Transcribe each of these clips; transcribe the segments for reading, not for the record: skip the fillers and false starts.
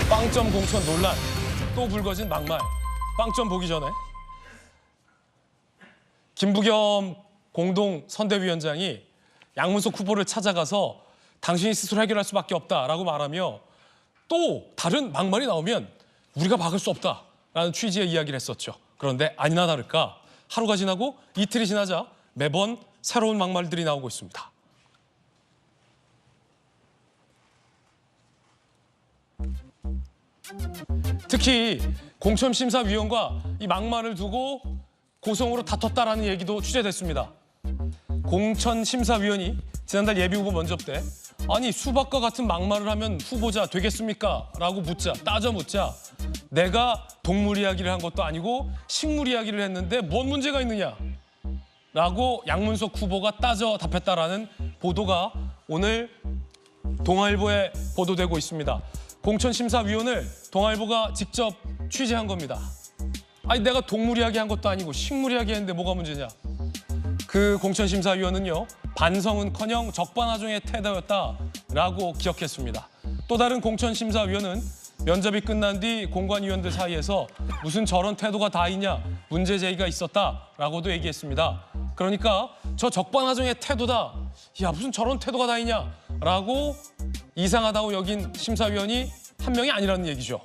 빵점 공천 논란, 또 불거진 막말. 빵점 보기 전에 김부겸 공동 선대위원장이 양문석 후보를 찾아가서 당신이 스스로 해결할 수밖에 없다라고 말하며 또 다른 막말이 나오면 우리가 막을 수 없다라는 취지의 이야기를 했었죠. 그런데 아니나 다를까 하루가 지나고 이틀이 지나자 매번 새로운 막말들이 나오고 있습니다. 특히 공천심사위원과 이 막말을 두고 고성으로 다퉜다라는 얘기도 취재됐습니다. 공천심사위원이 지난달 예비후보 면접 때 아니 수박과 같은 막말을 하면 후보자 되겠습니까? 라고 따져 묻자 내가 동물 이야기를 한 것도 아니고 식물 이야기를 했는데 뭔 문제가 있느냐? 라고 양문석 후보가 따져 답했다라는 보도가 오늘 동아일보에 보도되고 있습니다. 공천심사위원을 동아일보가 직접 취재한 겁니다. 아니 내가 동물 이야기 한 것도 아니고 식물 이야기 했는데 뭐가 문제냐. 그 공천심사위원은요. 반성은커녕 적반하장의 태도였다라고 기억했습니다. 또 다른 공천심사위원은 면접이 끝난 뒤 공관위원들 사이에서 무슨 저런 태도가 다 있냐 문제 제기가 있었다라고도 얘기했습니다. 그러니까 저 적반하장의 태도다. 야 무슨 저런 태도가 다 있냐라고 이상하다고 여긴 심사위원이 한 명이 아니라는 얘기죠.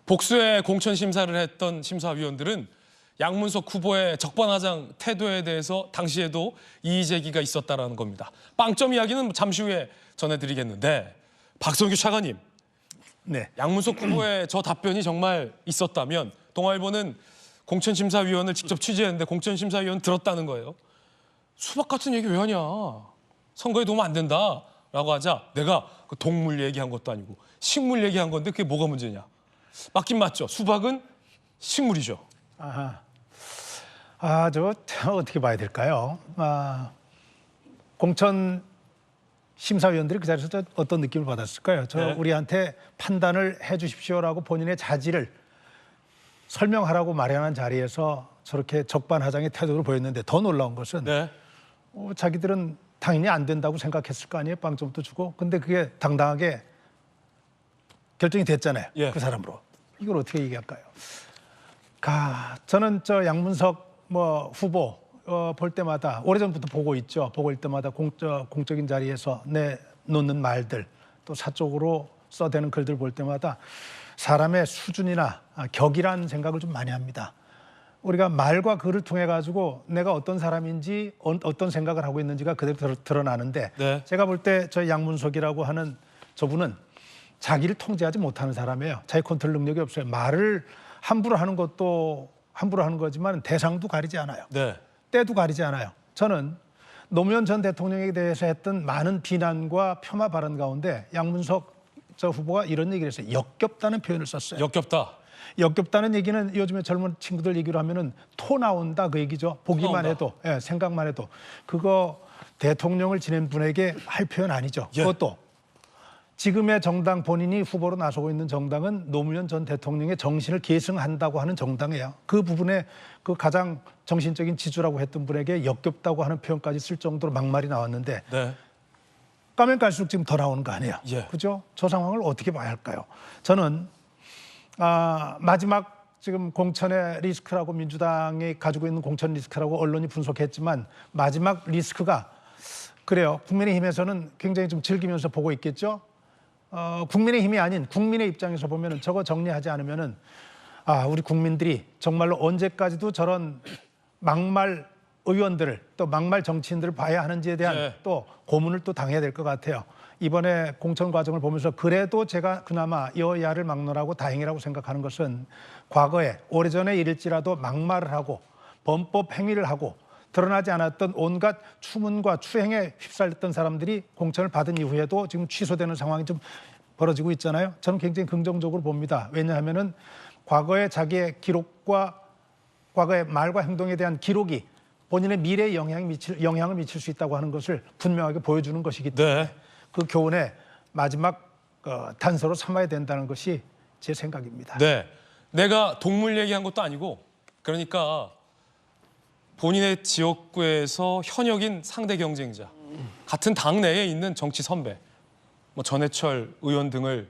복수의 공천심사를 했던 심사위원들은 양문석 후보의 적반하장 태도에 대해서 당시에도 이의 제기가 있었다는 겁니다. 빵점 이야기는 잠시 후에 전해드리겠는데 박성규 차관님, 네. 양문석 후보의 저 답변이 정말 있었다면 동아일보는 공천심사위원을 직접 취재했는데 공천심사위원 들었다는 거예요. 수박 같은 얘기 왜 하냐. 선거에 도움 안 된다라고 하자 내가 그 동물 얘기한 것도 아니고 식물 얘기한 건데 그게 뭐가 문제냐. 맞긴 맞죠. 수박은 식물이죠. 저 어떻게 봐야 될까요? 공천 심사위원들이 그 자리에서 어떤 느낌을 받았을까요? 네. 우리한테 판단을 해 주십시오라고 본인의 자질을 설명하라고 마련한 자리에서 저렇게 적반하장의 태도를 보였는데 더 놀라운 것은 네. 자기들은 당연히 안 된다고 생각했을 거 아니에요. 빵점도 주고. 근데 그게 당당하게 결정이 됐잖아요. 예. 그 사람으로. 이걸 어떻게 얘기할까요? 저는 저 양문석 후보 볼 때마다 오래전부터 보고 있죠. 보고 있을 때마다 공적인 자리에서 내놓는 말들 또 사적으로 써대는 글들 볼 때마다 사람의 수준이나 격이라는 생각을 좀 많이 합니다. 우리가 말과 글을 통해 가지고 내가 어떤 사람인지 어떤 생각을 하고 있는지가 그대로 드러나는데 네. 제가 볼 때 저 양문석이라고 하는 저분은 자기를 통제하지 못하는 사람이에요. 자기 컨트롤 능력이 없어요. 말을 함부로 하는 것도 함부로 하는 거지만 대상도 가리지 않아요. 네. 때도 가리지 않아요. 저는 노무현 전 대통령에 대해서 했던 많은 비난과 폄하 발언 가운데 양문석 저 후보가 이런 얘기를 했어요. 역겹다는 표현을 썼어요. 역겹다. 역겹다는 얘기는 요즘에 젊은 친구들 얘기로 하면은 토 나온다 그 얘기죠. 보기만 나온다. 해도, 생각만 해도. 그거 대통령을 지낸 분에게 할 표현 아니죠. 예. 그것도 지금의 정당 본인이 후보로 나서고 있는 정당은 노무현 전 대통령의 정신을 계승한다고 하는 정당이에요. 그 부분에 그 가장 정신적인 지주라고 했던 분에게 역겹다고 하는 표현까지 쓸 정도로 막말이 나왔는데 네. 까면 갈수록 지금 더 나오는 거 아니에요. 예. 그죠? 저 상황을 어떻게 봐야 할까요? 저는 마지막 지금 공천의 리스크라고 민주당이 가지고 있는 공천 리스크라고 언론이 분석했지만 마지막 리스크가 그래요. 국민의힘에서는 굉장히 좀 즐기면서 보고 있겠죠. 국민의힘이 아닌 국민의 입장에서 보면은 저거 정리하지 않으면은 우리 국민들이 정말로 언제까지도 저런 막말 의원들을 또 막말 정치인들을 봐야 하는지에 대한 네. 또 고문을 또 당해야 될 것 같아요. 이번에 공천 과정을 보면서 그래도 제가 그나마 여야를 막론하고 다행이라고 생각하는 것은 과거에 오래전에 일일지라도 막말을 하고 범법 행위를 하고 드러나지 않았던 온갖 추문과 추행에 휩쓸렸던 사람들이 공천을 받은 이후에도 지금 취소되는 상황이 좀 벌어지고 있잖아요. 저는 굉장히 긍정적으로 봅니다. 왜냐하면은 과거의 자기의 기록과 과거의 말과 행동에 대한 기록이 본인의 미래에 영향을 미칠 수 있다고 하는 것을 분명하게 보여주는 것이기 때문에 네. 그 교훈의 마지막 단서로 삼아야 된다는 것이 제 생각입니다. 네. 내가 동물 얘기한 것도 아니고 그러니까 본인의 지역구에서 현역인 상대 경쟁자, 같은 당 내에 있는 정치 선배, 뭐 전해철 의원 등을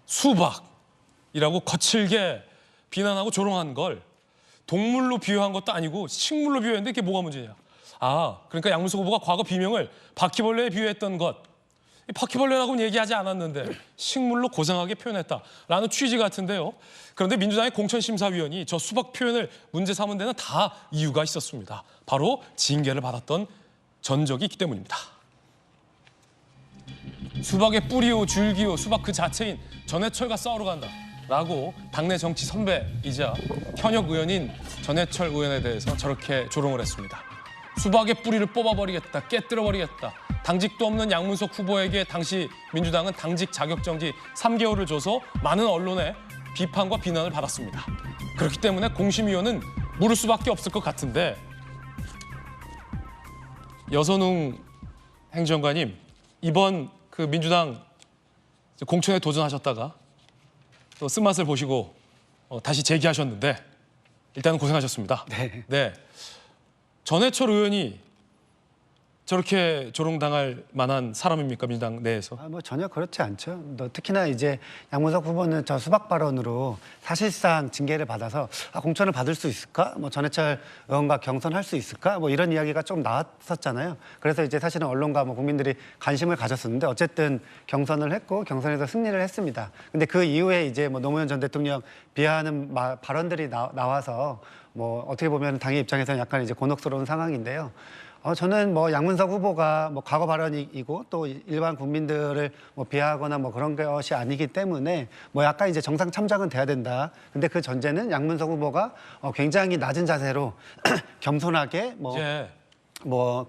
수박이라고 거칠게 비난하고 조롱한 걸 동물로 비유한 것도 아니고 식물로 비유했는데 이게 뭐가 문제냐? 아, 그러니까 양문석 후보가 과거 비명을 바퀴벌레에 비유했던 것, 이 바퀴벌레라고는 얘기하지 않았는데 식물로 고상하게 표현했다라는 취지 같은데요. 그런데 민주당의 공천심사위원이 저 수박 표현을 문제 삼은 데는 다 이유가 있었습니다. 바로 징계를 받았던 전적이 있기 때문입니다. 수박의 뿌리요 줄기요 수박 그 자체인 전해철과 싸우러 간다라고 당내 정치 선배이자 현역 의원인 전해철 의원에 대해서 저렇게 조롱을 했습니다. 수박의 뿌리를 뽑아버리겠다, 깨뜨려버리겠다. 당직도 없는 양문석 후보에게 당시 민주당은 당직 자격정지 3개월을 줘서 많은 언론의 비판과 비난을 받았습니다. 그렇기 때문에 공심위원은 물을 수밖에 없을 것 같은데 여선웅 행정관님, 이번 그 민주당 공천에 도전하셨다가 또 쓴맛을 보시고 다시 재기하셨는데 일단은 고생하셨습니다. 네. 전해철 의원이 저렇게 조롱당할 만한 사람입니까, 민주당 내에서? 뭐 전혀 그렇지 않죠. 특히나 이제 양문석 후보는 저 수박 발언으로 사실상 징계를 받아서 공천을 받을 수 있을까? 뭐 전해철 의원과 경선할 수 있을까? 뭐 이런 이야기가 좀 나왔었잖아요. 그래서 이제 사실은 언론과 뭐 국민들이 관심을 가졌었는데 어쨌든 경선을 했고 경선에서 승리를 했습니다. 근데 그 이후에 이제 뭐 노무현 전 대통령 비하하는 발언들이 나와서 뭐 어떻게 보면 당의 입장에서는 약간 이제 곤혹스러운 상황인데요. 저는 뭐 양문석 후보가 뭐 과거 발언이고 또 일반 국민들을 뭐 비하하거나 뭐 그런 것이 아니기 때문에 뭐 약간 이제 정상 참작은 돼야 된다. 근데 그 전제는 양문석 후보가 굉장히 낮은 자세로 겸손하게 뭐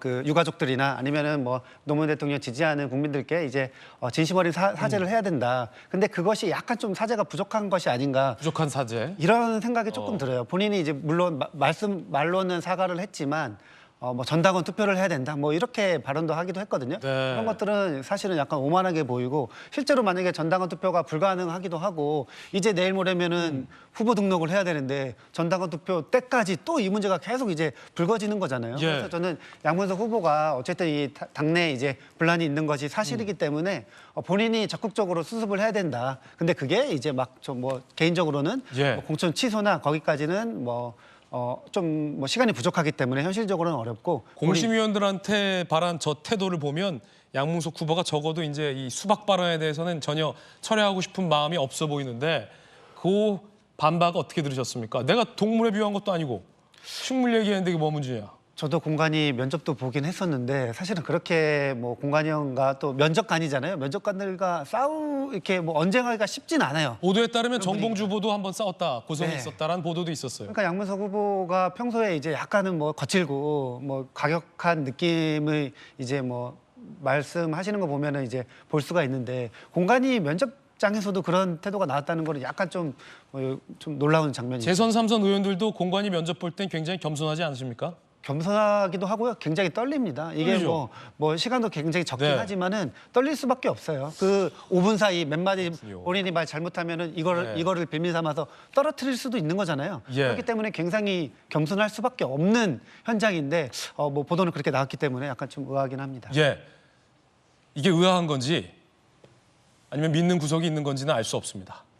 그 유가족들이나 아니면은 뭐 노무현 대통령 지지하는 국민들께 이제 진심 어린 사죄를 해야 된다. 근데 그것이 약간 좀 사죄가 부족한 것이 아닌가. 부족한 사죄. 이런 생각이 조금 들어요. 본인이 이제 물론 말로는 사과를 했지만 뭐 전당원 투표를 해야 된다. 뭐 이렇게 발언도 하기도 했거든요. 네. 그런 것들은 사실은 약간 오만하게 보이고 실제로 만약에 전당원 투표가 불가능하기도 하고 이제 내일 모레면은 후보 등록을 해야 되는데 전당원 투표 때까지 또 이 문제가 계속 이제 불거지는 거잖아요. 예. 그래서 저는 양문석 후보가 어쨌든 이 당내에 이제 분란이 있는 것이 사실이기 때문에 본인이 적극적으로 수습을 해야 된다. 근데 그게 이제 막 좀 뭐 개인적으로는 예. 뭐 공천 취소나 거기까지는 좀 뭐 시간이 부족하기 때문에 현실적으로는 어렵고 공심위원들한테 발한 저 태도를 보면 양문석 후보가 적어도 이제 이 수박 발언에 대해서는 전혀 철회하고 싶은 마음이 없어 보이는데 그 반박 어떻게 들으셨습니까? 내가 동물에 비유한 것도 아니고 식물 얘기했는데 이게 뭐 문제냐? 저도 공관위 면접도 보긴 했었는데 사실은 그렇게 뭐 공관위원과 또 면접관이잖아요. 면접관들과 이렇게 뭐 언쟁하기가 쉽진 않아요. 보도에 따르면 정봉주 후보도 한번 싸웠다, 고성이 네. 있었다라는 보도도 있었어요. 그러니까 양문석 후보가 평소에 이제 약간은 뭐 거칠고 뭐 과격한 느낌을 이제 뭐 말씀하시는 거 보면은 이제 볼 수가 있는데 공관위 면접장에서도 그런 태도가 나왔다는 거는 약간 좀 놀라운 장면이죠. 재선 3선 의원들도 공관위 면접 볼 땐 굉장히 겸손하지 않으십니까? 겸손하기도 하고요. 굉장히 떨립니다. 이게 떨리죠? 뭐 시간도 굉장히 적긴 네. 하지만은 떨릴 수밖에 없어요. 그 5분 사이 몇 마디 그렇군요. 본인이 말 잘못하면은 네. 이거를 빌미 삼아서 떨어뜨릴 수도 있는 거잖아요. 예. 그렇기 때문에 굉장히 겸손할 수밖에 없는 현장인데 뭐 보도는 그렇게 나왔기 때문에 약간 좀 의아하긴 합니다. 예. 이게 의아한 건지 아니면 믿는 구석이 있는 건지는 알 수 없습니다.